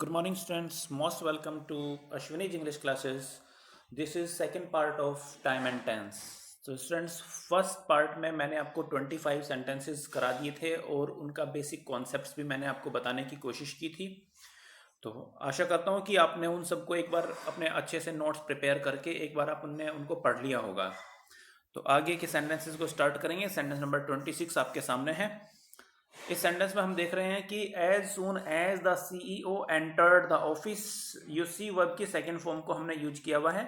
Good morning, students. Most welcome to Ashwini's English classes. This is second part of time and tense. तो students first part में मैंने आपको 25 sentences करा दिए थे और उनका बेसिक कॉन्सेप्ट्स भी मैंने आपको बताने की कोशिश की थी। तो आशा करता हूँ कि आपने उन सबको एक बार अपने अच्छे से नोट्स प्रिपेयर करके एक बार आपने उनको पढ़ लिया होगा। तो आगे के सेंटेंसेस को स्टार्ट करेंगे। सेंटेंस नंबर 26 आपके सामने है। इस सेंटेंस में हम देख रहे हैं कि as soon as the CEO entered the office, you see verb की सेकेंड फॉर्म को हमने यूज किया हुआ है।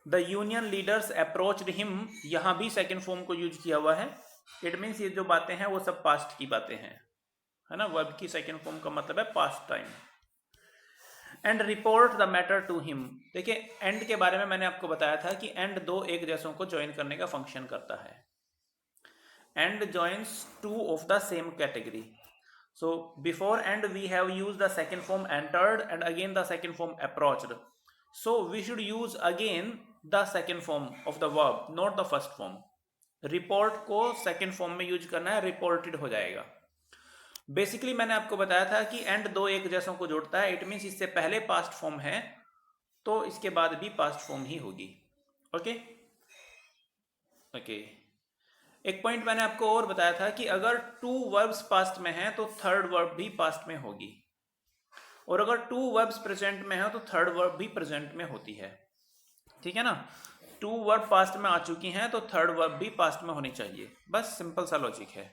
The union leaders approached him, यहां भी सेकेंड फॉर्म को यूज किया हुआ है। इट मीन्स ये जो बातें हैं वो सब पास्ट की बातें हैं, है ना। वर्ब की सेकेंड फॉर्म का मतलब है past time. And report the matter to him, देखिए एंड के बारे में मैंने आपको बताया था कि एंड दो एक जैसों को ज्वाइन करने का फंक्शन करता है। And joins two of the same category. So before and we have used the second form entered and again the second form approached. So we should use again the second form of the verb, not the first form. Report को second form में use करना है, reported हो जाएगा। Basically मैंने आपको बताया था कि एंड दो एक जैसों को जोड़ता है। इट मीन्स इससे पहले पास्ट फॉर्म है तो इसके बाद भी पास्ट फॉर्म ही होगी। Okay okay. एक पॉइंट मैंने आपको और बताया था कि अगर टू वर्ब्स पास्ट में हैं तो थर्ड वर्ब भी पास्ट में होगी, और अगर टू वर्ब्स प्रेजेंट में है तो थर्ड वर्ब भी प्रेजेंट में होती है। ठीक है ना। टू वर्ब पास्ट में आ चुकी हैं तो थर्ड वर्ब भी पास्ट में होनी चाहिए। बस सिंपल सा लॉजिक है।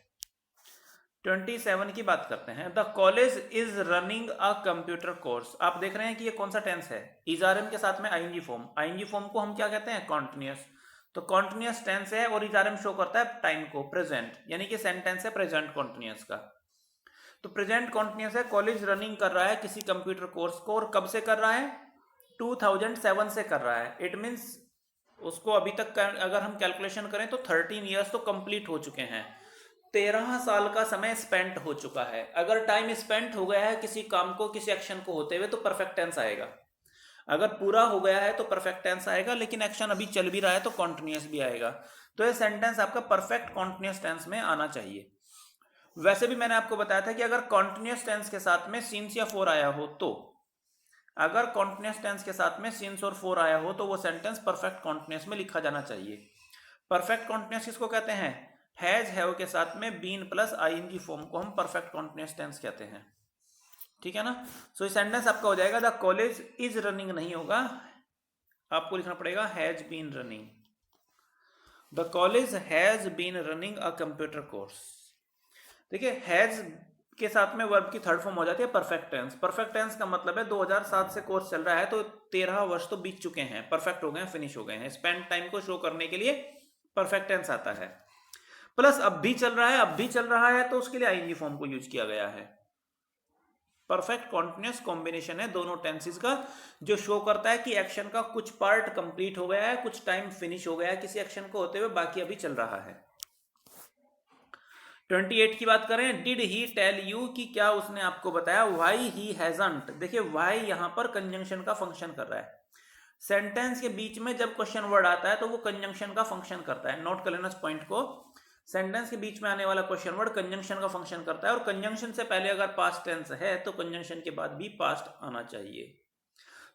27 की बात करते हैं। The college is running a computer course. आप देख रहे हैं कि ये कौन सा टेंस है, इजारम के साथ में आईएनजी फॉर्म। आईएनजी फॉर्म को हम क्या कहते हैं, कॉन्टिन्यूअस। तो कॉन्टिन्यूअस टेंस है और इजारम शो करता है टाइम को, प्रेजेंट, यानी कि सेंटेंस है प्रेजेंट कॉन्टिन्यूअस का। तो प्रेजेंट कॉन्टिन्यूअस है, कॉलेज रनिंग कर रहा है किसी कंप्यूटर कोर्स को, और कब से कर रहा है, 2007 से कर रहा है। इट मीन्स उसको अभी तक अगर हम कैलकुलेशन करें तो 13 ईयर्स तो कंप्लीट हो चुके हैं। 13 साल का समय स्पेंट हो चुका है। अगर टाइम स्पेंट हो गया है किसी काम को, किसी एक्शन को होते हुए, तो परफेक्ट टेंस आएगा। अगर पूरा हो गया है तो परफेक्ट टेंस आएगा, लेकिन एक्शन अभी चल भी रहा है तो कॉन्टिन्यूअस भी आएगा। तो ये सेंटेंस आपका परफेक्ट कॉन्टिन्यूअस टेंस में आना चाहिए। वैसे भी मैंने आपको बताया था कि अगर कॉन्टिन्यूअस टेंस के साथ में सिंस या फोर आया हो, तो अगर कॉन्टिन्यूअस टेंस के साथ में सिंस और फोर आया हो तो वो सेंटेंस परफेक्ट कॉन्टिन्यूअस में लिखा जाना चाहिए। परफेक्ट कॉन्टिन्यूअस किसको कहते हैं, हैज हैव के साथ में बीन प्लस आईएनजी फॉर्म को हम परफेक्ट कॉन्टिन्यूअस टेंस कहते हैं। ठीक है ना। सो ये सेंटेंस आपका हो जाएगा द कॉलेज इज रनिंग, नहीं होगा, आपको लिखना पड़ेगा has been running. The college has been running a computer course. देखिए हैज के साथ में वर्ब की थर्ड फॉर्म हो जाती है परफेक्ट टेंस। परफेक्ट टेंस का मतलब है 2007 से कोर्स चल रहा है तो 13 वर्ष तो बीत चुके हैं, परफेक्ट हो गए हैं, फिनिश हो गए हैं। स्पेंड टाइम को शो करने के लिए परफेक्ट टेंस आता है। प्लस अब भी चल रहा है, अब भी चल रहा है तो उसके लिए आईएनजी फॉर्म को यूज किया गया है। परफेक्ट कॉन्टिन्यूअस कॉम्बिनेशन है दोनों टेंसेस का, जो शो करता है कि एक्शन का कुछ पार्ट कंप्लीट हो गया है, कुछ टाइम फिनिश हो गया है किसी एक्शन को होते हुए, बाकी अभी चल रहा है। 28 की बात करें। डिड ही टेल यू, कि क्या उसने आपको बताया, व्हाई ही हैजंट। देखिए व्हाई यहां पर कंजंक्शन का फंक्शन कर रहा है। सेंटेंस के बीच में जब क्वेश्चन वर्ड आता है तो वो कंजंक्शन का फंक्शन करता है। नोट कर लेना इस पॉइंट को। सेंटेंस के बीच में आने वाला क्वेश्चन वर्ड कंजंक्शन का फंक्शन करता है, और कंजंक्शन से पहले अगर पास्ट टेंस है तो कंजंक्शन के बाद भी पास्ट आना चाहिए।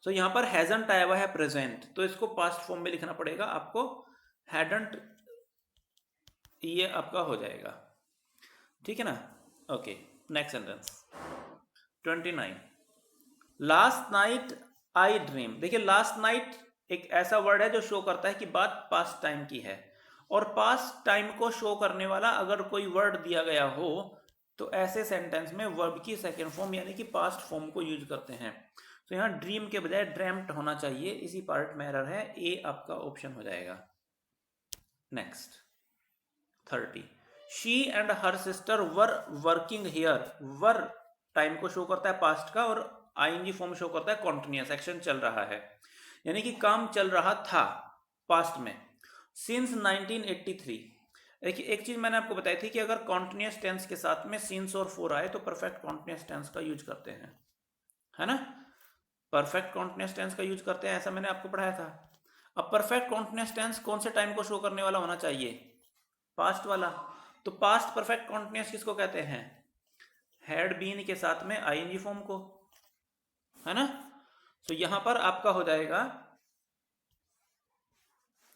सो यहां पर हैजंट आया हुआ है प्रेजेंट, तो इसको पास्ट फॉर्म में लिखना पड़ेगा आपको, हैडंट, ये आपका हो जाएगा। ठीक है ना। Okay, next sentence 29। Last night I dream. देखिए लास्ट नाइट एक ऐसा वर्ड है जो शो करता है कि बात पास्ट टाइम की है, और पास्ट टाइम को शो करने वाला अगर कोई वर्ड दिया गया हो तो ऐसे सेंटेंस में वर्ब की सेकेंड फॉर्म यानी कि पास्ट फॉर्म को यूज करते हैं। तो यहाँ ड्रीम के बजाय ड्रेम्ट होना चाहिए, इसी पार्ट में एरर है, ए आपका ऑप्शन हो जाएगा। Next 30। She and her sister were working here. Were time को शो करता है पास्ट का, और आईएनजी फॉर्म शो करता है कॉन्टिन्यूअस, एक्शन चल रहा है, यानी कि काम चल रहा था पास्ट में। सिंस 1983। देखिए एक चीज मैंने आपको बताई थी कि अगर कॉन्टिन्यूअस टेंस के साथ में सिंस और फोर आए तो परफेक्ट कॉन्टिन्यूअस टेंस का यूज करते हैं, है ना। परफेक्ट कॉन्टिन्यूअस टेंस का यूज करते हैं, ऐसा मैंने आपको पढ़ाया था। अब परफेक्ट कॉन्टिन्यूअस टेंस कौन से टाइम को शो करने वाला होना चाहिए, पास्ट वाला। तो पास्ट परफेक्ट कॉन्टिन्यूअस किसको कहते हैं, हैड बीन के साथ में आईएनजी फॉर्म को। है ना। तो यहां पर आपका हो जाएगा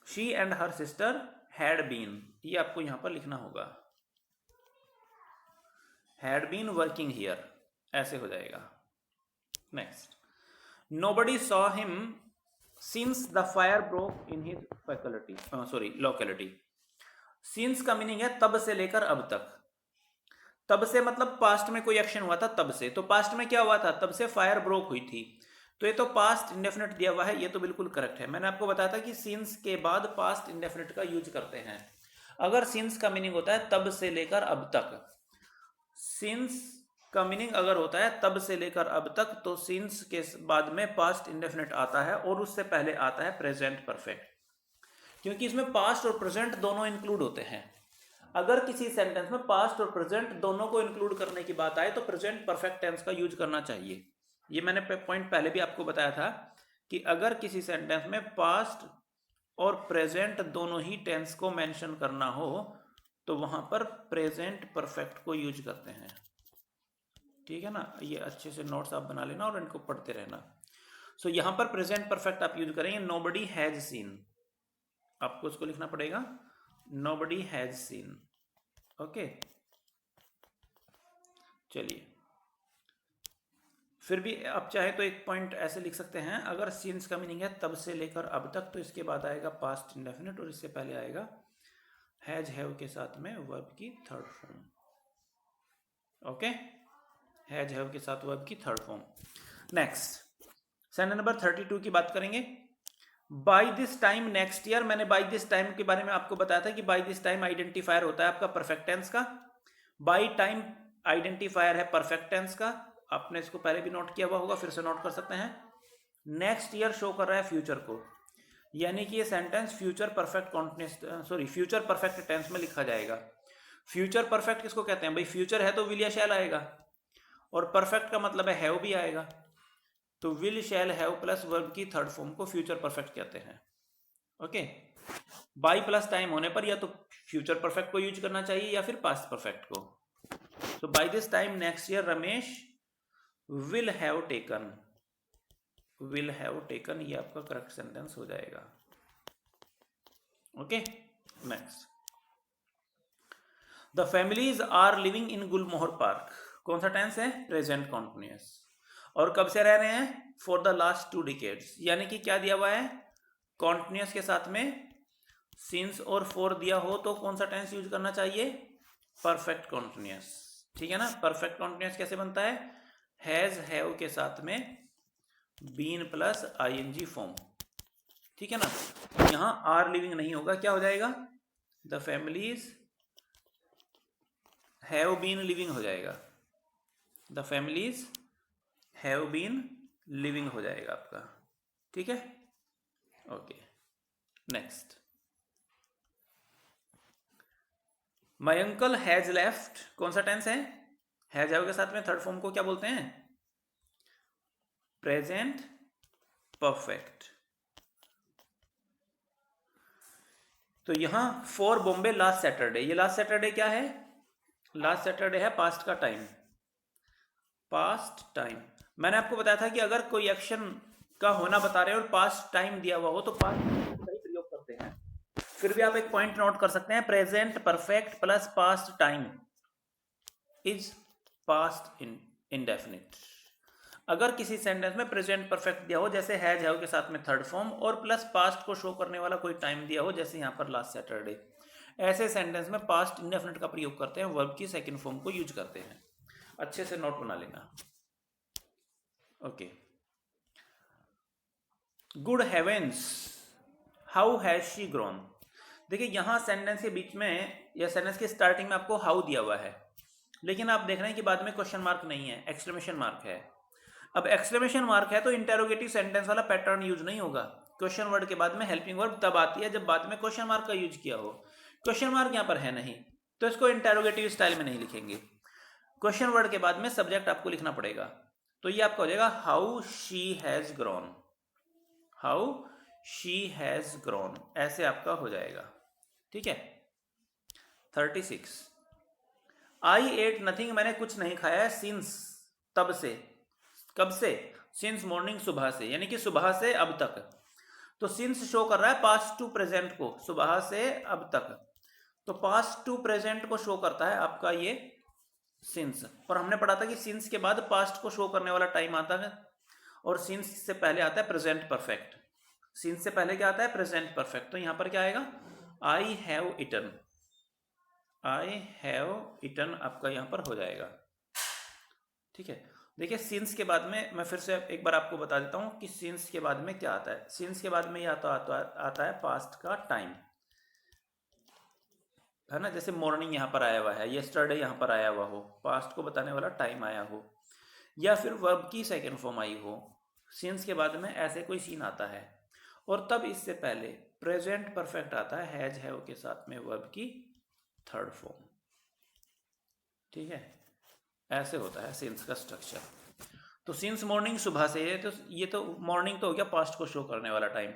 she and her sister had been, ये आपको यहां पर लिखना होगा, हैड बीन वर्किंग हियर, ऐसे हो जाएगा। Next, nobody saw him since the fire broke in his faculty, sorry locality. Since का मीनिंग है तब से लेकर अब तक। तब से मतलब पास्ट में कोई एक्शन हुआ था तब से, तो पास्ट में क्या हुआ था, तब से फायर ब्रोक हुई थी, तो ये तो पास्ट इंडेफिनिट दिया हुआ है, ये तो बिल्कुल करेक्ट है। मैंने आपको बताया था कि सिंस के बाद पास्ट इंडेफिनिट का यूज करते हैं। अगर सिंस का मीनिंग होता है तब से लेकर अब तक, सिंस का मीनिंग अगर होता है तब से लेकर अब तक, तो सिंस के बाद में पास्ट इंडेफिनिट आता है और उससे पहले आता है प्रेजेंट परफेक्ट, क्योंकि इसमें पास्ट और प्रेजेंट दोनों इंक्लूड होते हैं। अगर किसी सेंटेंस में पास्ट और प्रेजेंट दोनों को इंक्लूड करने की बात आए तो प्रेजेंट परफेक्ट टेंस का यूज करना चाहिए। ये मैंने पॉइंट पहले भी आपको बताया था कि अगर किसी सेंटेंस में पास्ट और प्रेजेंट दोनों ही टेंस को मेंशन करना हो तो वहां पर प्रेजेंट परफेक्ट को यूज करते हैं। ठीक है ना, ये अच्छे से नोट्स आप बना लेना और इनको पढ़ते रहना। सो यहां पर प्रेजेंट परफेक्ट आप यूज करेंगे, नोबडी हैज सीन, आपको उसको लिखना पड़ेगा, नोबडी हैज सीन। ओके, चलिए, फिर भी आप चाहे तो एक पॉइंट ऐसे लिख सकते हैं, अगर सिंस का मीनिंग है तब से लेकर अब तक, तो इसके बाद आएगा पास्ट इंडेफिनिट और इससे पहले आएगा हैज हैव के साथ में वर्ब की third form. Okay, has have के साथ वर्ब की third form. Next, sentence number 32 की बात करेंगे। By this time next year, मैंने बाई दिस टाइम के बारे में आपको बताया था कि बाई दिस टाइम आइडेंटिफायर होता है आपका परफेक्ट टेंस का, बाई टाइम आइडेंटिफायर है परफेक्ट टेंस का, आपने इसको पहले भी नोट किया हुआ होगा, फिर से नोट कर सकते हैं। नेक्स्ट ईयर शो कर रहा है फ्यूचर को, यानी कि ये sentence future perfect continuous sorry future perfect tense में लिखा जाएगा। फ्यूचर परफेक्ट किसको कहते हैं भाई, फ्यूचर है तो विल या शैल आएगा, और परफेक्ट का मतलब है हैव भी आएगा, तो will shall have plus verb की थर्ड फॉर्म को फ्यूचर परफेक्ट कहते हैं। ओके, बाई प्लस टाइम होने पर या तो फ्यूचर परफेक्ट को यूज करना चाहिए या फिर पास्ट परफेक्ट को। तो by this time next year Ramesh will have taken, will have taken, ये आपका करेक्ट सेंटेंस हो जाएगा। Okay, next, the families are living in Gulmohar park, कौन सा टेंस है, प्रेजेंट कॉन्टिन्यूअस, और कब से रह रहे हैं, फॉर द लास्ट 2 डिकेड्स, यानी कि क्या दिया हुआ है, कॉन्टिन्यूअस के साथ में सिंस और फॉर दिया हो तो कौन सा टेंस यूज करना चाहिए, परफेक्ट कॉन्टिन्यूअस। ठीक है ना, परफेक्ट कॉन्टिन्यूअस कैसे बनता है, हैज हैव के साथ में बीन प्लस आईएनजी फॉर्म। ठीक है ना, यहां आर लिविंग नहीं होगा, क्या हो जाएगा, the families have been living हो जाएगा, the families have been living हो जाएगा आपका। ठीक है, okay, next, my uncle has left, कौन सा टेंस है, हैज हैव के साथ में थर्ड फॉर्म को क्या बोलते हैं, प्रेजेंट परफेक्ट। तो यहां फॉर बॉम्बे लास्ट सैटरडे, ये लास्ट सैटरडे क्या है, लास्ट सैटरडे है पास्ट का टाइम, पास्ट टाइम। मैंने आपको बताया था कि अगर कोई एक्शन का होना बता रहे हैं और पास्ट टाइम दिया हुआ हो तो पास्ट का ही प्रयोग करते हैं। फिर भी आप एक पॉइंट नोट कर सकते हैं, present perfect plus past time is past indefinite. अगर किसी सेंटेंस में प्रेजेंट परफेक्ट दिया हो जैसे हैज हैव के साथ में थर्ड फॉर्म और प्लस पास्ट को शो करने वाला कोई टाइम दिया हो जैसे यहां पर लास्ट सैटरडे, ऐसे सेंटेंस में पास्ट इंडेफिनिट का प्रयोग करते हैं, वर्ब की सेकंड फॉर्म को यूज करते हैं। अच्छे से नोट बना लेना। Okay, good heavens how has she grown, देखिए यहां सेंटेंस के बीच में या सेंटेंस के स्टार्टिंग में आपको हाउ दिया हुआ है, लेकिन आप देख रहे हैं कि बाद में क्वेश्चन मार्क नहीं है, एक्सक्लेमेशन मार्क है। अब एक्सक्लेमेशन मार्क है तो इंटेरोगेटिव सेंटेंस वाला पैटर्न यूज नहीं होगा, क्वेश्चन वर्ड के बाद में हेल्पिंग वर्ब तब आती है जब बाद में क्वेश्चन मार्क का यूज किया हो। क्वेश्चन मार्क यहां पर है नहीं तो इसको इंटेरोगेटिव स्टाइल में नहीं लिखेंगे, क्वेश्चन वर्ड के बाद में सब्जेक्ट आपको लिखना पड़ेगा। तो ये आपका हो जाएगा how she has grown, how she has grown, ऐसे आपका हो जाएगा। ठीक है, 36, आई एट नथिंग, मैंने कुछ नहीं खाया है, सिंस तब से, कब से, सिंस मॉर्निंग सुबह से, यानी कि सुबह से अब तक। तो सिंस शो कर रहा है पास्ट टू प्रेजेंट को, सुबह से अब तक। तो पास्ट टू प्रेजेंट को शो करता है आपका ये सिंस। और हमने पढ़ा था कि सिंस के बाद पास्ट को शो करने वाला टाइम आता है, और सिंस से पहले आता है प्रेजेंट परफेक्ट। सिंस से पहले क्या आता है? Present perfect. तो यहां पर क्या आएगा? I have eaten, I have eaten आपका यहां पर हो जाएगा। ठीक है, देखिए सिंस के बाद में मैं फिर से एक बार आपको बता देता हूं कि सिंस के बाद में क्या आता है। सिंस के बाद में ये आता है पास्ट का टाइम, है ना। जैसे मॉर्निंग यहाँ पर आया हुआ है, येस्टरडे यहाँ पर आया हुआ हो, पास्ट को बताने वाला टाइम आया हो, या फिर वर्ब की सेकेंड फॉर्म आई हो। सिंस के बाद में ऐसे कोई सीन आता है, और तब इससे पहले प्रेजेंट परफेक्ट आता है हैज हैव के साथ में वर्ब की थर्ड फॉर्म। ठीक है, ऐसे होता है सिंस का स्ट्रक्चर। तो सिंस मॉर्निंग सुबह से है, तो ये तो मॉर्निंग तो हो गया पास्ट को शो करने वाला टाइम,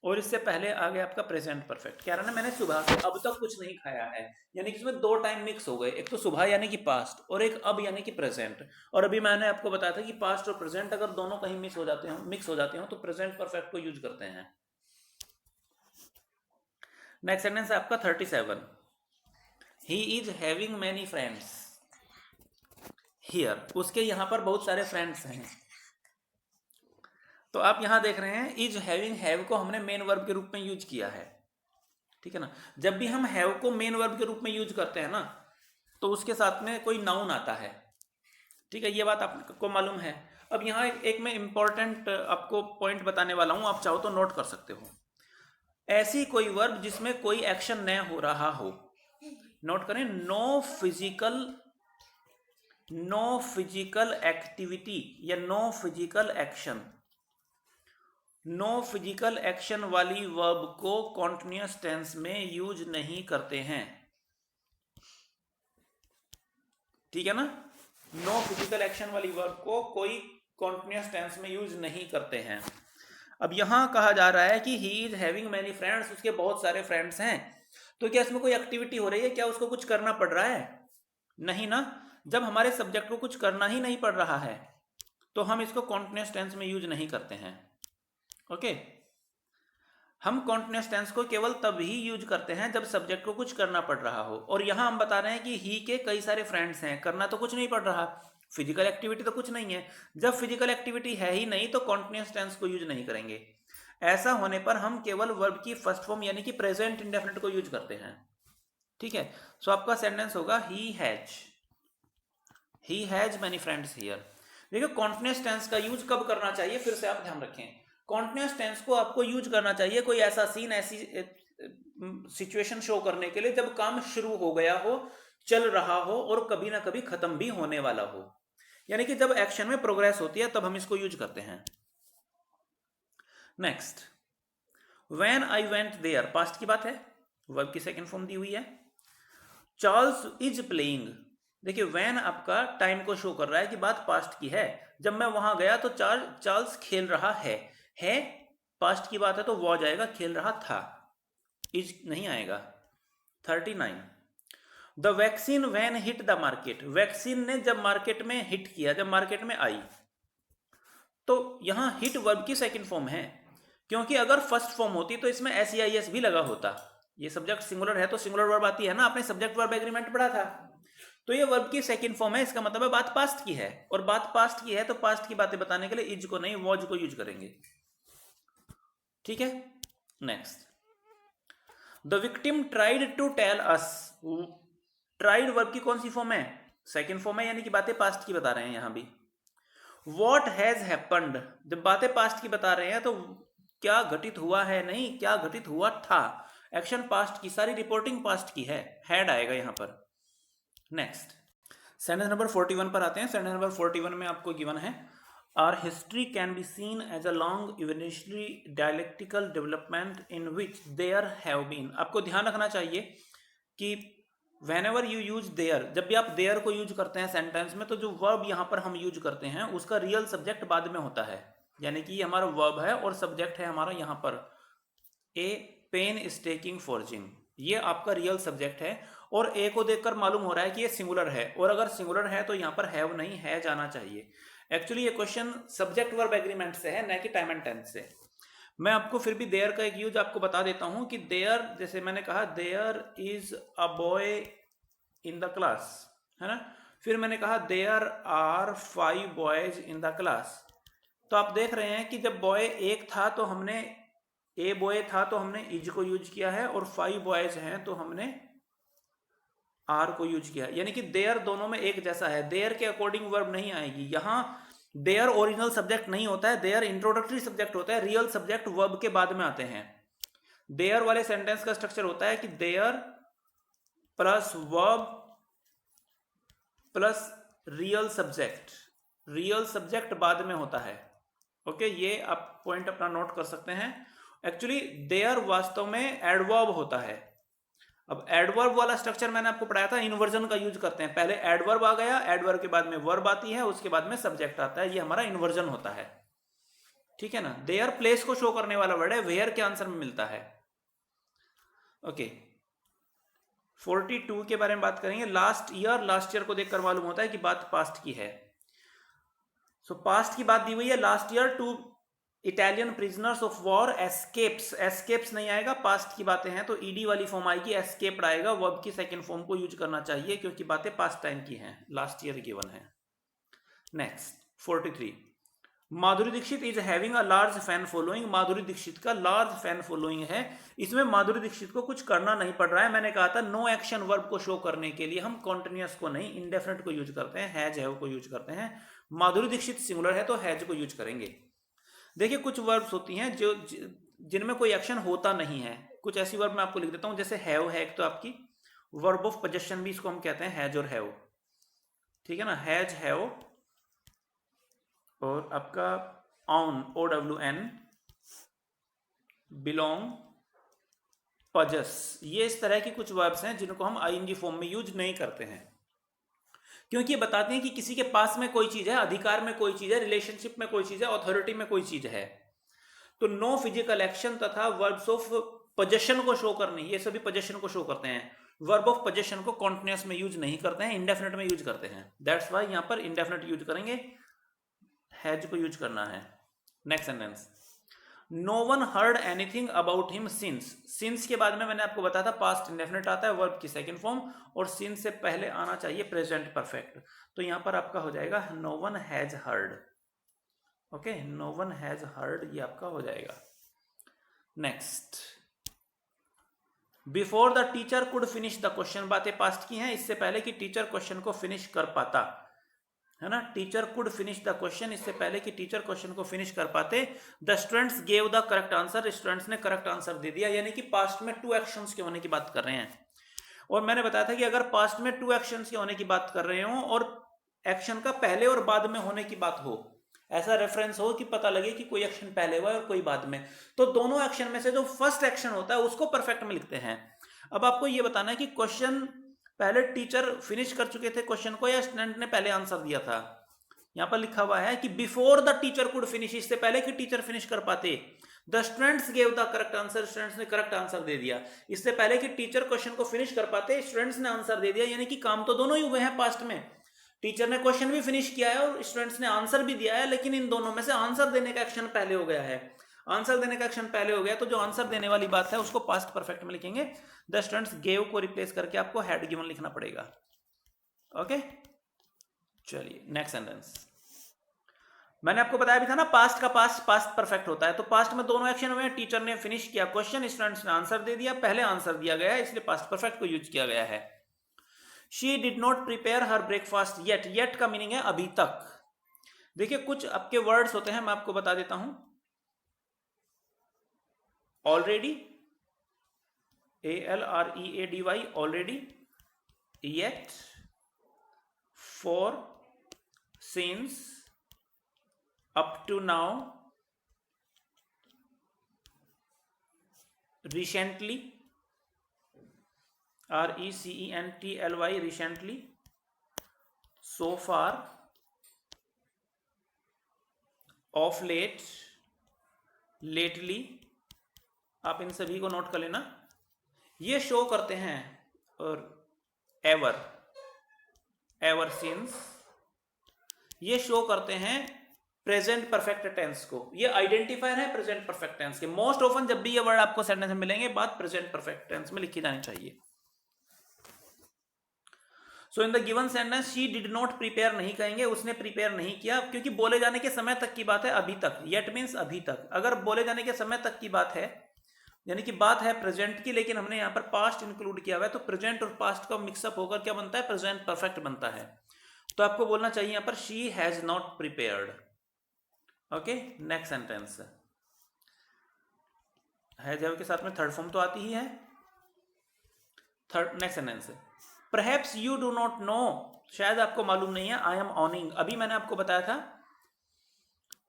और इससे पहले आ गया आपका प्रेजेंट परफेक्ट। कह रहा ना मैंने सुबह से अब तक कुछ नहीं खाया है, यानी कि इसमें दो टाइम मिक्स हो गए, एक तो सुबह यानी कि पास्ट, और एक अब यानी कि प्रेजेंट। और अभी मैंने आपको बताया था कि पास्ट और प्रेजेंट अगर दोनों कहीं मिक्स हो जाते हो तो प्रेजेंट परफेक्ट को यूज करते हैं। नेक्स्ट सेंटेंस है आपका 37, he is having many friends here. उसके यहां पर बहुत सारे फ्रेंड्स हैं। तो आप यहां देख रहे हैं इज हैविंग, हैव को हमने मेन वर्ब के रूप में यूज किया है। ठीक है ना, जब भी हम हैव को मेन वर्ब के रूप में यूज करते हैं ना, तो उसके साथ में कोई नाउन आता है। ठीक है, ये बात आपको मालूम है। अब यहाँ एक मैं इंपॉर्टेंट आपको पॉइंट बताने वाला हूं, आप चाहो तो नोट कर सकते हो। ऐसी कोई वर्ब जिसमें कोई एक्शन न हो रहा हो, नोट करें, नो फिजिकल एक्टिविटी या no physical action. No physical action वाली वर्ब को कॉन्टिन्यूअस टेंस में यूज नहीं करते हैं। ठीक है ना, नो फिजिकल एक्शन वाली वर्ब को कोई कॉन्टिन्यूअस टेंस में यूज नहीं करते हैं। अब यहां कहा जा रहा है कि he is having many friends, उसके बहुत सारे फ्रेंड्स हैं। तो क्या इसमें कोई एक्टिविटी हो रही है? क्या उसको कुछ करना पड़ रहा है? नहीं ना। जब हमारे सब्जेक्ट को कुछ करना ही नहीं पड़ रहा है तो हम इसको कॉन्टिन्यूअस टेंस में यूज नहीं करते हैं। ओके, हम कॉन्टिन्यूअस टेंस को केवल तब ही यूज करते हैं जब सब्जेक्ट को कुछ करना पड़ रहा हो। और यहां हम बता रहे हैं कि ही के कई सारे फ्रेंड्स हैं, करना तो कुछ नहीं पड़ रहा, फिजिकल एक्टिविटी तो कुछ नहीं है। जब फिजिकल एक्टिविटी है ही नहीं तो कॉन्टिन्यूअस टेंस को यूज नहीं करेंगे। ऐसा होने पर हम केवल वर्ब की फर्स्ट फॉर्म यानी कि प्रेजेंट इंडेफिनिट को यूज करते हैं। ठीक है, सो आपका सेंटेंस होगा he has many friends here. देखिए कॉन्टिन्यूअस टेंस का यूज कब करना चाहिए, फिर से आप ध्यान रखें। कॉन्टिन्यूअस टेंस को आपको यूज करना चाहिए कोई ऐसा सीन, ऐसी सिचुएशन शो करने के लिए जब काम शुरू हो गया हो, चल रहा हो, और कभी ना कभी खत्म भी होने वाला हो। यानी कि जब एक्शन में प्रोग्रेस होती है तब हम इसको यूज करते हैं। Next, when I went there, past की बात है, वर्ब की सेकंड फॉर्म दी हुई है। चार्ल्स इज प्लेइंग, देखिए व्हेन आपका टाइम को शो कर रहा है कि बात पास्ट की है। जब मैं वहां गया तो चार्ल्स खेल रहा है पास्ट की बात है तो वो आ जाएगा, खेल रहा था, इज नहीं आएगा। 39, the vaccine when hit the market, vaccine ने जब मार्केट में हिट किया, जब मार्केट में आई, तो यहां हिट वर्ब की सेकंड फॉर्म है, क्योंकि अगर फर्स्ट फॉर्म होती तो इसमें SEIS भी लगा होता। ये सब्जेक्ट सिंगुलर है तो सिंगुलर वर्ब आती है ना, आपने सब्जेक्ट वर्ब एग्रीमेंट पढ़ा था। तो ये वर्ब की सेकंड फॉर्म है, इसका मतलब है बात पास्ट की है, और बात पास्ट की है तो पास्ट की बातें बताने के लिए इज को नहीं वॉज को यूज करेंगे। ठीक है, next, the victim tried to tell us, tried verb की कौन सी फॉर्म है? सेकंड फॉर्म है, यानी कि बातें पास्ट की बता रहे हैं यहां भी। वॉट हैज हैपन्ड, जब बातें पास्ट की बता रहे हैं तो क्या घटित हुआ है नहीं, क्या घटित हुआ था। एक्शन पास्ट की, सारी रिपोर्टिंग पास्ट की है, हैड आएगा यहां पर। नेक्स्ट, सेंटेंस नंबर 41 पर आते हैं। सेंटेंस नंबर 41 में आपको गिवन है, our history can be seen as a long evolutionary dialectical development in which there have been. आपको ध्यान रखना चाहिए कि whenever you use there, जब भी आप there को यूज करते हैं सेंटेंस में, तो जो वर्ब यहां पर हम यूज करते हैं उसका रियल सब्जेक्ट बाद में होता है। यानी कि ये हमारा वर्ब है और सब्जेक्ट है हमारा यहां पर ए पेन इज टेकिंग फॉर्जिंग, ये आपका रियल सब्जेक्ट है। और ए को देखकर मालूम हो रहा है कि ये सिंगुलर है, और अगर सिंगुलर है तो यहां पर हैव नहीं है जाना चाहिए। एक्चुअली ये क्वेश्चन सब्जेक्ट वर्ब एग्रीमेंट से है, न कि टाइम एंड टेंस से। मैं आपको फिर भी देयर का एक यूज आपको बता देता हूं कि देयर, जैसे मैंने कहा there is a boy in the class, है ना। फिर मैंने कहा there are 5 boys in the class. तो आप देख रहे हैं कि जब बॉय एक था तो हमने ए बॉय था तो हमने इज को यूज किया है, और 5 बॉयज हैं तो हमने आर को यूज किया है। यानी कि देयर दोनों में एक जैसा है, देयर के अकॉर्डिंग वर्ब नहीं आएगी। यहां देयर ओरिजिनल सब्जेक्ट नहीं होता है, देयर इंट्रोडक्टरी सब्जेक्ट होता है, रियल सब्जेक्ट वर्ब के बाद में आते हैं। देयर वाले सेंटेंस का स्ट्रक्चर होता है कि there plus verb plus real subject, real subject बाद में होता है। ओके, ये आप पॉइंट अपना नोट कर सकते हैं। एक्चुअली देयर वास्तव में एडवर्ब होता है। अब एडवर्ब वाला स्ट्रक्चर मैंने आपको पढ़ाया था, इन्वर्जन का यूज करते हैं। पहले एडवर्ब आ गया, एडवर्ब के बाद में वर्ब आती है, उसके बाद में सब्जेक्ट आता है, ये हमारा इन्वर्जन होता है। ठीक है ना। देयर प्लेस को शो करने वाला वर्ड है, वेयर के आंसर में मिलता है। ओके, 42 के बारे में बात करेंगे। लास्ट ईयर को देखकर मालूम होता है कि बात पास्ट की है। सो पास्ट की बात दी हुई है। Last year 2 Italian prisoners of war escapes, escapes नहीं आएगा, पास्ट की बातें हैं तो ईडी वाली फॉर्म आएगी, एस्केप्ड आएगा। वर्ब की सेकंड फॉर्म को यूज करना चाहिए क्योंकि बातें पास्ट टाइम की हैं, लास्ट ईयर गिवन है। Next 43, Madhuri Dixit is having a large fan following. Madhuri Dixit का लार्ज फैन फॉलोइंग है। इसमें माधुरी दीक्षित को कुछ करना नहीं पड़ रहा है। मैंने कहा था नो एक्शन वर्ब को शो करने के लिए हम कॉन्टिन्यूअस को नहीं, इंडेफिनिट को यूज करते हैं, हैज हैव को यूज करते हैं। माधुरी दीक्षित सिंगुलर है तो हैज को यूज करेंगे। देखिए कुछ वर्ब्स होती हैं जो जिनमें कोई एक्शन होता नहीं है। कुछ ऐसी वर्ब मैं आपको लिख देता हूं, जैसे हैव है एक, तो आपकी वर्ब ऑफ पोजेशन भी इसको हम कहते हैं, हैज और हैव। ठीक है ना, हैज हैव, और आपका ऑन OWN, बिलोंग, पजस, ये इस तरह की कुछ वर्ब्स हैं जिनको हम आईएनजी फॉर्म में यूज नहीं करते हैं, क्योंकि ये बताते हैं कि किसी के पास में कोई चीज है, अधिकार में कोई चीज है, रिलेशनशिप में कोई चीज है, अथॉरिटी में कोई चीज है। तो नो फिजिकल एक्शन तथा वर्ब्स ऑफ पोजेशन को शो करनी, ये सभी पोजेशन को शो करते हैं। वर्ब ऑफ पोजेशन को कॉन्टिन्यूअस में यूज नहीं करते हैं, इंडेफिनिट में यूज करते हैं। दैट्स वाई यहां पर इंडेफिनिट यूज करेंगे, हैज को यूज करना है। Next sentence, no one heard anything about him since. Since के बाद में मैंने आपको बताया था पास्ट इंडेफिनिट आता है, वर्ब की सेकंड फॉर्म, और सिंस से पहले आना चाहिए प्रेजेंट परफेक्ट। तो यहां पर आपका हो जाएगा no one has heard. Okay, no one has heard, ये आपका हो जाएगा। Next, before the teacher could finish the question, बातें पास्ट की हैं, इससे पहले कि टीचर क्वेश्चन को फिनिश कर पाता, है ना। Teacher could finish the question, इससे पहले कि टीचर क्वेश्चन को फिनिश कर पाते। The students gave the correct answer, students ने करेक्ट आंसर दे दिया। यानी कि पास्ट में 2 एक्शंस के होने की बात कर रहे हैं। और मैंने बताया था कि अगर पास्ट में 2 एक्शंस के होने की बात कर रहे हो और एक्शन का पहले और बाद में होने की बात हो, ऐसा रेफरेंस हो कि पता लगे कि कोई एक्शन पहले हुआ है और कोई बाद में, तो दोनों एक्शन में से जो फर्स्ट एक्शन होता है उसको परफेक्ट में लिखते हैं। अब आपको यह बताना है कि क्वेश्चन पहले टीचर फिनिश कर चुके थे क्वेश्चन को, या स्टूडेंट ने पहले आंसर दिया था। यहां पर लिखा हुआ है कि before the teacher could finish, इससे पहले कि टीचर फिनिश कर पाते। The students gave the correct answer, students ने करेक्ट आंसर दे दिया। इससे पहले कि टीचर क्वेश्चन को फिनिश कर पाते, स्टूडेंट्स ने आंसर दे दिया। यानी कि काम तो दोनों ही हुए हैं पास्ट में, टीचर ने क्वेश्चन भी फिनिश किया है और स्टूडेंट्स ने आंसर भी दिया है, लेकिन इन दोनों में से आंसर देने का एक्शन पहले हो गया है। आंसर देने का एक्शन पहले हो गया तो जो आंसर देने वाली बात है उसको पास्ट परफेक्ट में लिखेंगे। द स्टूडेंट्स गेव को रिप्लेस करके आपको हैड गिवन लिखना पड़ेगा। ओके, चलिए नेक्स्ट सेंटेंस। मैंने आपको बताया भी था ना, पास्ट का पास्ट परफेक्ट होता है। तो पास्ट में दोनों एक्शन हुए हैं, टीचर ने फिनिश किया क्वेश्चन, स्टूडेंट्स ने आंसर दे दिया, पहले आंसर दिया गया है, इसलिए पास्ट परफेक्ट को यूज किया गया है। She did not prepare her breakfast yet, yet का मीनिंग है अभी तक। देखिए कुछ आपके वर्ड्स होते हैं, मैं आपको बता देता हूं। Already, ALREADY, already, yet, for, since, up to now, recently, RECENTLY, recently, so far, of late, lately. आप इन सभी को नोट कर लेना, ये शो करते हैं। और एवर, एवर सिंस, ये शो करते हैं प्रेजेंट परफेक्ट टेंस को। ये आइडेंटिफायर है प्रेजेंट परफेक्ट टेंस के। मोस्ट ऑफन जब भी ये वर्ड आपको सेंटेंस में मिलेंगे बात प्रेजेंट परफेक्ट टेंस में लिखी जानी चाहिए। So in the given sentence she did not prepare नहीं कहेंगे, उसने प्रिपेयर नहीं किया, क्योंकि बोले जाने के समय तक की बात है, अभी तक। येट मीन्स अभी तक। अगर बोले जाने के समय तक की बात है यानी कि बात है प्रेजेंट की, लेकिन हमने यहाँ पर पास्ट इंक्लूड किया हुआ है, तो प्रेजेंट और पास्ट का मिक्सअप होकर क्या बनता है, प्रेजेंट परफेक्ट बनता है। तो आपको बोलना चाहिए यहाँ पर she has not prepared. Okay, next sentence. Has के साथ में थर्ड फॉर्म तो आती ही है। Third next sentence, perhaps you do not know, शायद आपको मालूम नहीं है, आई एम ऑनिंग। अभी मैंने आपको बताया था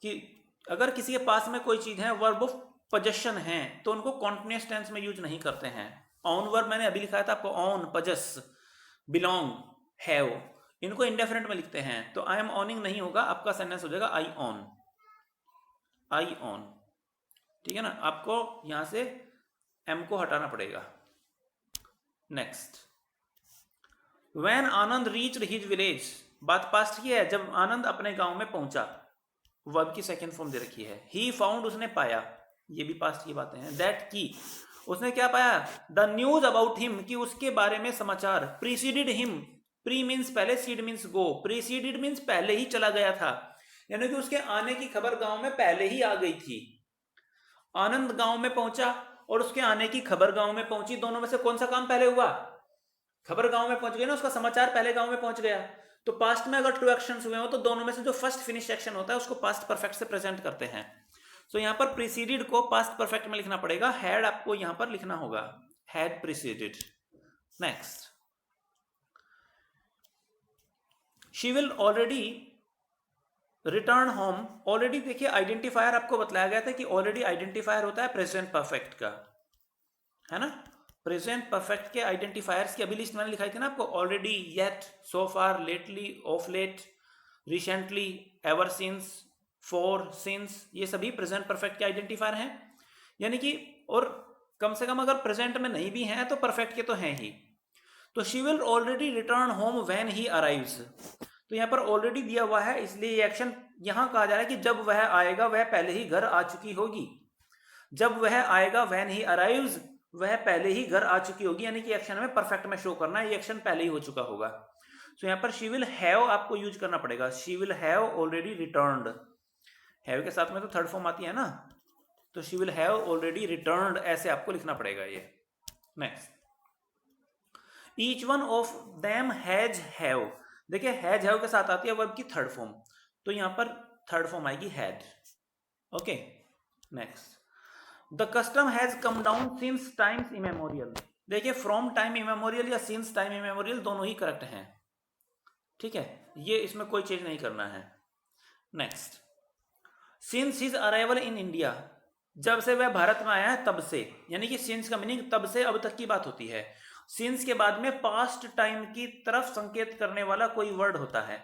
कि अगर किसी के पास में कोई चीज है, वर्ब ऑफ पोजेशन है, तो उनको कॉन्टिन्यूअस टेंस में यूज नहीं करते हैं। ऑन वर्ब मैंने अभी लिखा था आपको, ऑन, पजस, बिलोंग, हैव, इनको इंडेफिनिट में लिखते हैं। तो आई एम ऑनिंग नहीं होगा, आपका सेंटेंस हो जाएगा आई ऑन, आई ऑन। ठीक है ना, आपको यहां से एम को हटाना पड़ेगा। Next, when Anand reached his village, बात पास्ट की है, जब आनंद अपने गांव में पहुंचा, वर्ब की सेकंड फॉर्म दे रखी है। ही फाउंड, उसने पाया, ये भी पास्ट की बातें हैं। दैट की, उसने क्या पाया, द न्यूज अबाउट हिम, कि उसके बारे में समाचार, प्रीसीडेड हिम, प्री मीन्स पहले, seed means go, preceded means पहले ही चला गया था, यानी कि उसके आने की खबर गांव में पहले ही आ गई थी। आनंद गांव में पहुंचा और उसके आने की खबर गांव में पहुंची, दोनों में से कौन सा काम पहले हुआ, खबर गांव में पहुंच गई ना, उसका समाचार पहले गांव में पहुंच गया। तो पास्ट में अगर टू एक्शंस हुए हो तो दोनों में से जो फर्स्ट फिनिश एक्शन होता है उसको पास्ट परफेक्ट से प्रेजेंट करते हैं। सो यहां पर प्रीसीडेड को पास्ट परफेक्ट में लिखना पड़ेगा, हैड आपको यहां पर लिखना होगा, had preceded. Next, she will already return home. Already देखिए आइडेंटिफायर आपको बतलाया गया था कि ऑलरेडी आइडेंटिफायर होता है प्रेजेंट परफेक्ट का, है ना। प्रेजेंट परफेक्ट के आइडेंटिफायर्स की अभी लिस्ट मैंने लिखाई थी ना आपको, already, yet, so far, lately, of late, recently, ever since, for, since, ये सभी प्रेजेंट परफेक्ट के आइडेंटिफायर हैं। यानी कि और कम से कम अगर प्रेजेंट में नहीं भी हैं तो परफेक्ट के तो हैं ही। तो she will already return home when he arrives, तो यहाँ पर ऑलरेडी दिया हुआ है, इसलिए ये एक्शन यहां कहा जा रहा है कि जब वह आएगा वह पहले ही घर आ चुकी होगी। जब वह आएगा, व्हेन ही अराइव्स, वह पहले ही घर आ चुकी होगी, यानी कि एक्शन में परफेक्ट में शो करना है, ये एक्शन पहले ही हो चुका होगा। तो यहाँ पर शी विल हैव आपको यूज करना पड़ेगा, she will have already returned. Have के साथ में तो थर्ड फॉर्म आती है ना, तो she will have already returned, ऐसे आपको लिखना पड़ेगा ये। Next, each one of them has have, देखिए हैज हैव के साथ आती है वर्ब की थर्ड फॉर्म, तो यहां पर थर्ड फॉर्म आएगी had. Okay, next, the custom has come down since times immemorial. देखिए फ्रॉम टाइम इमेमोरियल या सिंस टाइम इमेमोरियल दोनों ही करेक्ट हैं, ठीक है, ये इसमें कोई चेंज नहीं करना है। Next, since his arrival in India, जब से वह भारत में आया है तब से, यानी कि सिंस का मीनिंग तब से अब तक की बात होती है। सिंस के बाद में पास्ट टाइम की तरफ संकेत करने वाला कोई वर्ड होता है,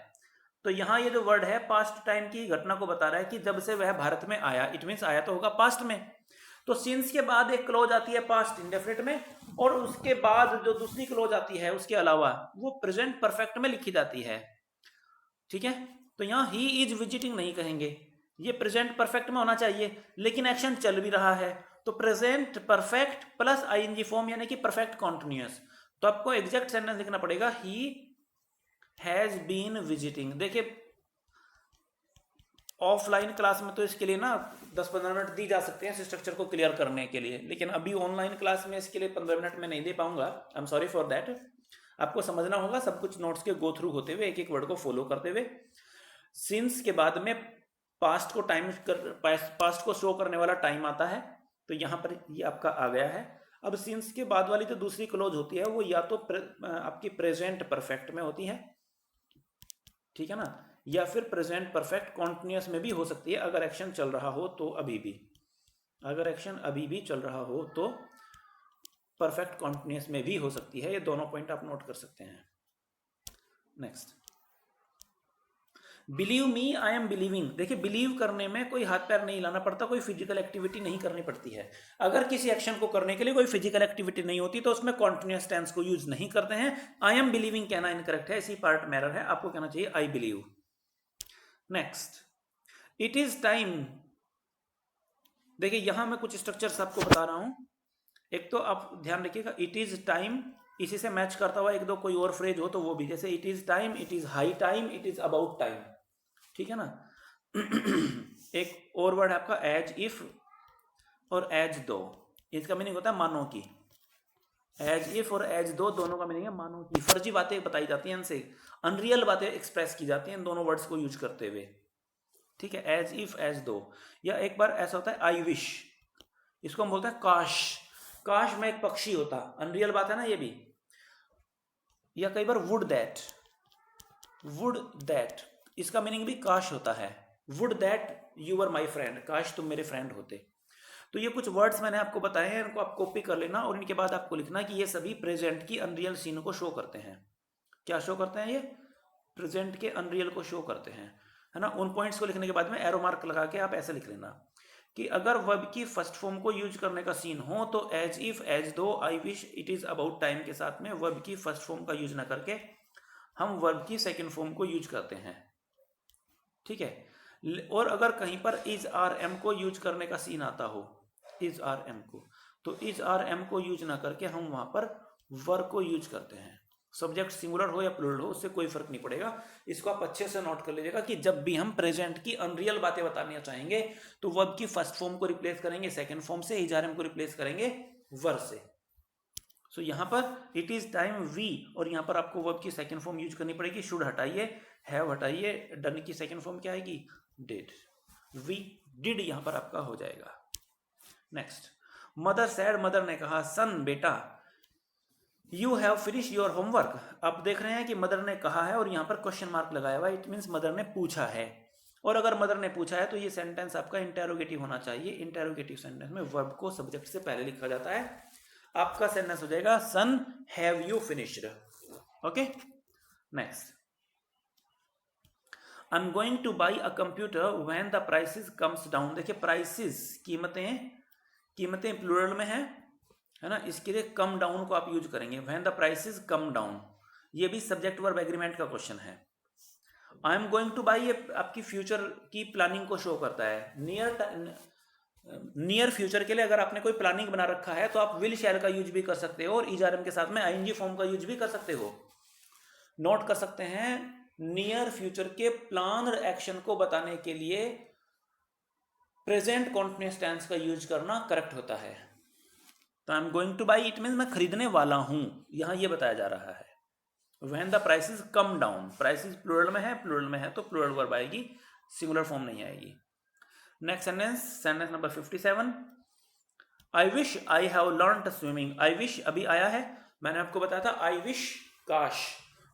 तो यहां ये जो वर्ड है पास्ट टाइम की घटना को बता रहा है कि जब से वह भारत में आया, इट मीन्स आया तो होगा पास्ट में। तो सिंस के बाद एक क्लोज आती है पास्ट इंडेफिनिट में, और उसके बाद जो दूसरी क्लोज आती है उसके अलावा वो प्रेजेंट परफेक्ट में लिखी जाती है, ठीक है। तो यहां ही इज विजिटिंग नहीं कहेंगे, ये प्रेजेंट परफेक्ट में होना चाहिए, लेकिन एक्शन चल भी रहा है, तो present perfect plus ING form यानी कि परफेक्ट कॉन्टिन्यूअस। तो आपको एग्जैक्ट सेंटेंस लिखना पड़ेगा, ही हैज बीन विजिटिंग। देखिए ऑफलाइन क्लास में तो इसके लिए ना 10-15 मिनट दी जा सकते हैं स्ट्रक्चर को क्लियर करने के लिए, लेकिन अभी ऑनलाइन क्लास में इसके लिए 15 मिनट में नहीं दे पाऊंगा, I am sorry for that. आपको समझना होगा सब कुछ नोट्स के गो थ्रू होते हुए, एक एक वर्ड को फॉलो करते हुए। सिंस के बाद में पास्ट को पास्ट को शो करने वाला टाइम आता है, तो यहां पर ये आपका आ गया है। अब सिंस के बाद वाली जो दूसरी क्लोज होती है वो या तो आपकी प्रेजेंट परफेक्ट में होती है, ठीक है ना, या फिर प्रेजेंट परफेक्ट कॉन्टिन्यूअस में भी हो सकती है, अगर एक्शन चल रहा हो तो अभी भी, अगर एक्शन अभी भी चल रहा हो तो परफेक्ट कॉन्टिन्यूअस में भी हो सकती है। ये दोनों पॉइंट आप नोट कर सकते हैं। Next, believe me I am believing. देखिए बिलीव करने में कोई हाथ पैर नहीं हिलाना पड़ता, कोई फिजिकल एक्टिविटी नहीं करनी पड़ती है। अगर किसी एक्शन को करने के लिए कोई फिजिकल एक्टिविटी नहीं होती तो उसमें कॉन्टिन्यूअस टेंस को यूज नहीं करते हैं। आई एम बिलीविंग कहना इनकरेक्ट है, इसी पार्ट में एरर है, आपको कहना चाहिए I believe. Next, it is time. देखिए यहां मैं कुछ स्ट्रक्चर्स आपको बता रहा हूं। एक तो आप ध्यान रखिएगा, इट इज टाइम, इसी से मैच करता हुआ एक दो कोई और फ्रेज हो तो वो भी, जैसे it is time, it is high time, it is about time, ठीक है ना। एक और वर्ड है आपका एज इफ और एज दो, इसका मीनिंग होता है मानो की। एज इफ और एज दो दोनों का मीनिंग है मानो की। फर्जी बातें बताई जाती हैं इनसे, अनरियल बातें एक्सप्रेस की जाती हैं इन दोनों वर्ड्स को यूज करते हुए, ठीक है। एज इफ एज दो, या एक बार ऐसा होता है आई विश, इसको हम बोलते हैं काश। काश में एक पक्षी होता, अनरियल बात है ना ये भी। या कई बार वुड दैट, वुड दैट, इसका मीनिंग भी काश होता है। Would that you are my friend, काश तुम मेरे फ्रेंड होते। तो ये कुछ वर्ड्स मैंने आपको बताए हैं, इनको आप कॉपी कर लेना और इनके बाद आपको लिखना कि ये सभी प्रेजेंट की अनरियल सीन को शो करते हैं। क्या शो करते हैं? ये प्रेजेंट के अनरियल को शो करते हैं, है ना। उन पॉइंट्स को लिखने के बाद में एरो मार्क लगा के आप ऐसे लिख लेना कि अगर वर्ब की फर्स्ट फॉर्म को यूज करने का सीन हो तो एज इफ, एज दो, I wish, it is about time के साथ में वर्ब की फर्स्ट फॉर्म का यूज ना करके हम वर्ब की सेकंड फॉर्म को यूज करते हैं, ठीक है। और अगर कहीं पर इज आर एम को यूज करने का सीन आता हो, इज आर एम को, तो इज आर एम को यूज ना करके हम वहां पर वर्ब को यूज करते हैं। सब्जेक्ट सिंगुलर हो या प्लूरल हो उससे कोई फर्क नहीं पड़ेगा। इसको आप अच्छे से नोट कर लीजिएगा कि जब भी हम प्रेजेंट की अनरियल बातें बताना चाहेंगे तो वर्ब की फर्स्ट फॉर्म को रिप्लेस करेंगे सेकंड फॉर्म से, इज आर एम को रिप्लेस करेंगे वर्ब से। सो यहां पर इट इज टाइम वी, और यहां पर आपको वर्ब की सेकंड फॉर्म यूज करनी पड़ेगी। शुड हटाइए, हैव हटाइए, डन की सेकंड फॉर्म क्या आएगी? डिड। वी डिड यहां पर आपका हो जाएगा। नेक्स्ट, मदर सैड, मदर ने कहा, सन बेटा, you have finish your homework. अब देख रहे हैं कि मदर ने कहा है और यहां पर क्वेश्चन मार्क लगाया हुआ है, इट मीन्स मदर ने पूछा है। और अगर मदर ने पूछा है तो ये सेंटेंस आपका इंटेरोगेटिव होना चाहिए। इंटेरोगेटिव सेंटेंस में वर्ब को सब्जेक्ट से पहले लिखा जाता है। आपका सेंटेंस हो जाएगा son have you finished. Okay, next, I am going to buy a computer when the prices comes down. देखिए प्राइसेस, कीमतें, कीमतें प्लूरल में है ना, इसके लिए कम डाउन को आप यूज करेंगे, when the prices come down. ये भी सब्जेक्ट वर्ब एग्रीमेंट का क्वेश्चन है। आई एम गोइंग टू बाई ये आपकी फ्यूचर की प्लानिंग को शो करता है। नियर फ्यूचर के लिए अगर आपने कोई प्लानिंग बना रखा है तो आप विल शैल का यूज भी कर सकते हो और इजारम के साथ में आईएनजी फॉर्म का यूज भी कर सकते हो। नोट कर सकते हैं, नियर फ्यूचर के प्लान और एक्शन को बताने के लिए प्रेजेंट कॉन्टिन्यूअस टेंस का यूज करना करेक्ट होता है। तो आई am going to by, it means मैं खरीदने वाला हूं, यहां ये बताया जा रहा है। When the prices come down, prices plural में है, प्लूरल में है तो प्लूरल वर्ब आएगी, सिंगुलर फॉर्म नहीं आएगी। Next sentence, sentence number 57, I wish I have learned swimming. I wish अभी आया है, मैंने आपको बताया था आई विश काश,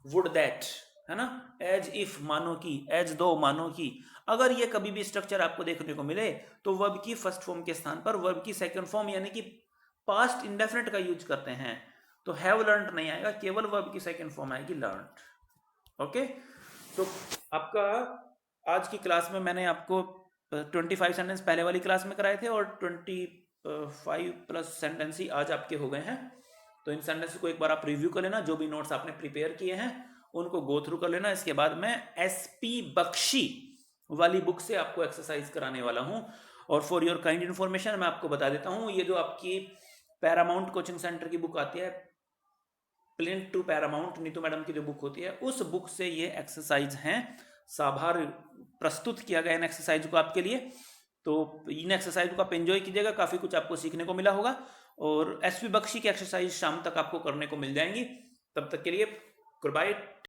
वुड दैट, है ना, एज इफ मानो की, एज दो मानो की। अगर ये कभी भी स्ट्रक्चर आपको देखने को मिले तो वर्ब की फर्स्ट फॉर्म के स्थान पर वर्ब की सेकंड फॉर्म यानी कि पास्ट इंडेफिनिट का यूज करते हैं, तो हैव लर्नड नहीं आएगा, केवल वर्ब की सेकंड फॉर्म आएगी लर्नड। ओके, तो आपका आज की क्लास में मैंने आपको 25 सेंटेंस पहले वाली क्लास में कराए थे और 25 प्लस सेंटेंस ही आज आपके हो गए हैं। तो इन सेंटेंस को एक बार आप रिव्यू कर लेना, जो भी नोट्स आपने प्रिपेयर किए हैं उनको गो थ्रू कर लेना। इसके बाद मैं एसपी बख्शी वाली बुक से आपको एक्सरसाइज कराने वाला हूं। और फॉर योर काइंड इन्फॉर्मेशन मैं आपको बता देता हूं, ये जो आपकी पैरामाउंट कोचिंग सेंटर की बुक आती है, plinth to Paramount, Neetu madam की जो बुक होती है, उस बुक से ये एक्सरसाइज हैं, साभार प्रस्तुत किया गया इन एक्सरसाइज को आपके लिए। तो इन एक्सरसाइज को आप एंजॉय कीजिएगा, काफी कुछ आपको सीखने को मिला होगा। और एसपी बख्शी की एक्सरसाइज शाम तक आपको करने को मिल जाएंगी। तब तक के लिए गुड बाय।